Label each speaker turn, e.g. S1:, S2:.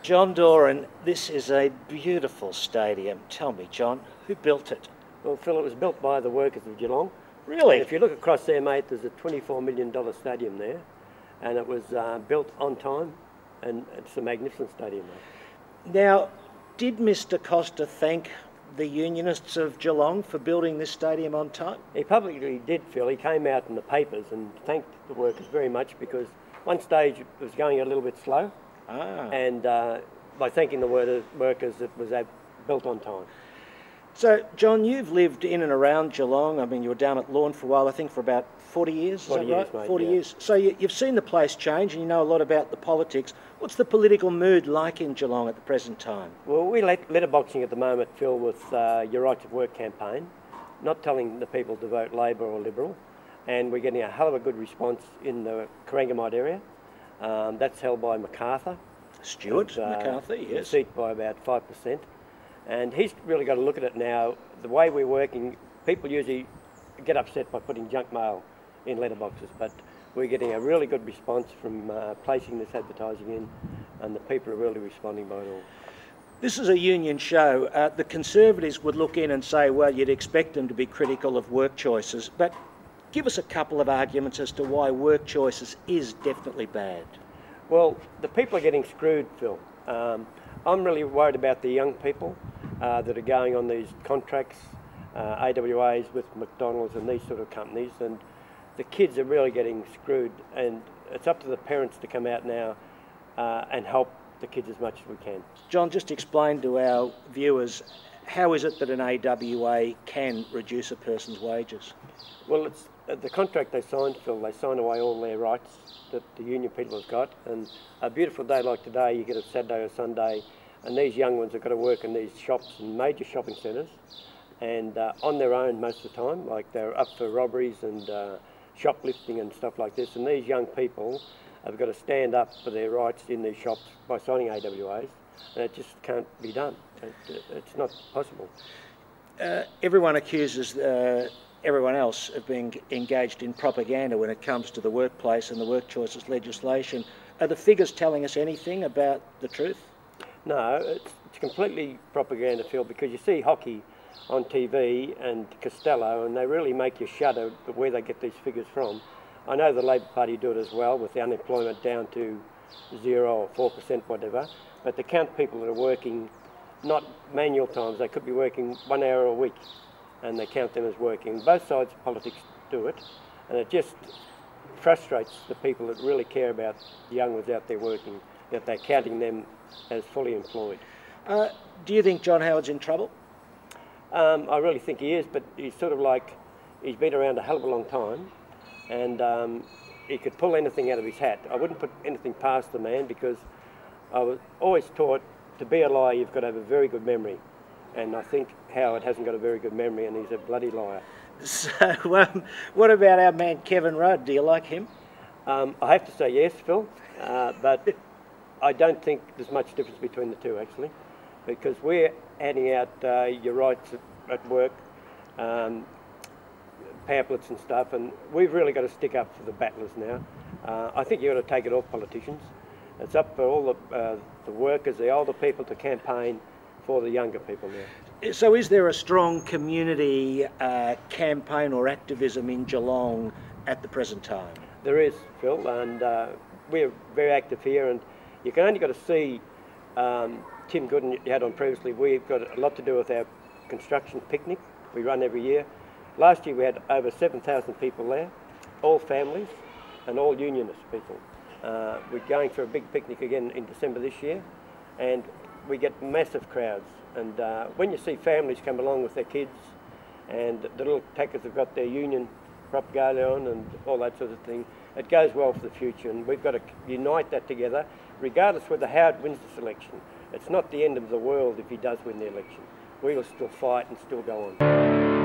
S1: John Doran, this is a beautiful stadium. Tell me, John, who built it?
S2: Well, Phil, it was built by the workers of Geelong.
S1: Really?
S2: And if you look across there, mate, there's a $24 million stadium there, and it was built on time, and it's a magnificent stadium, mate.
S1: Now, did Mr Costa thank the unionists of Geelong for building this stadium on time?
S2: He publicly did, Phil. He came out in the papers and thanked the workers very much, because one stage it was going a little bit slow, and by thanking the workers, it was built on time.
S1: So, John, you've lived in and around Geelong. I mean, you were down at Lawn for a while, I think for about 40 years, is
S2: 40
S1: that
S2: years,
S1: right?
S2: mate,
S1: 40
S2: yeah.
S1: years. So you've seen the place change and you know a lot about the politics. What's the political mood like in Geelong at the present time?
S2: Well, we're letterboxing at the moment, Phil, with Your Right to Work campaign, not telling the people to vote Labor or Liberal, and we're getting a hell of a good response in the Corangamite area. That's held by MacArthur.
S1: Stuart MacArthur, yes.
S2: Seat by about 5%. And he's really got to look at it now. The way we're working, people usually get upset by putting junk mail in letterboxes, but we're getting a really good response from placing this advertising in, and the people are really responding by it all.
S1: This is a union show. The Conservatives would look in and say, well, you'd expect them to be critical of work choices, but give us a couple of arguments as to why work choices is definitely bad.
S2: Well, the people are getting screwed, Phil. I'm really worried about the young people that are going on these contracts, AWAs with McDonald's and these sort of companies, and the kids are really getting screwed, and it's up to the parents to come out now and help the kids as much as we can.
S1: John, just explain to our viewers, how is it that an AWA can reduce a person's wages?
S2: Well, it's the contract they signed, Phil. They sign away all their rights that the union people have got, and a beautiful day like today, you get a Saturday or Sunday, and these young ones have got to work in these shops and major shopping centres, and on their own most of the time, like they're up for robberies and shoplifting and stuff like this, and these young people have got to stand up for their rights in these shops by signing AWAs, and it just can't be done. It's not possible.
S1: Everyone accuses everyone else of being engaged in propaganda when it comes to the workplace and the work choices legislation. Are the figures telling us anything about the truth?
S2: No, it's completely propaganda, Phil, because you see hockey on TV and Costello, and they really make you shudder where they get these figures from. I know the Labor Party do it as well, with the unemployment down to 0 or 4%, whatever, but they count people that are working not manual times. They could be working 1 hour a week, and they count them as working. Both sides of politics do it, and it just frustrates the people that really care about the young ones out there working, that they're counting them as fully employed.
S1: Do you think John Howard's in trouble?
S2: I really think he is, but he's sort of like, he's been around a hell of a long time, and he could pull anything out of his hat. I wouldn't put anything past the man, because I was always taught to be a liar you've got to have a very good memory, and I think Howard hasn't got a very good memory, and he's a bloody liar.
S1: So what about our man Kevin Rudd? Do you like him?
S2: I have to say yes, Phil, but I don't think there's much difference between the two, actually, because we're handing out your rights at work, pamphlets and stuff, and we've really got to stick up for the battlers now. I think you've got to take it off politicians. It's up for all the workers, the older people, to campaign for the younger people now.
S1: So is there a strong community campaign or activism in Geelong at the present time?
S2: There is, Phil, and we're very active here, and you can only got to see Tim Gooden you had on previously. We've got a lot to do with our construction picnic we run every year. Last year we had over 7,000 people there, all families and all unionist people. We're going for a big picnic again in December this year, and we get massive crowds. And when you see families come along with their kids, and the little tackers have got their union propaganda on and all that sort of thing, it goes well for the future, and we've got to unite that together, regardless whether Howard wins this election. It's not the end of the world if he does win the election. We'll still fight and still go on.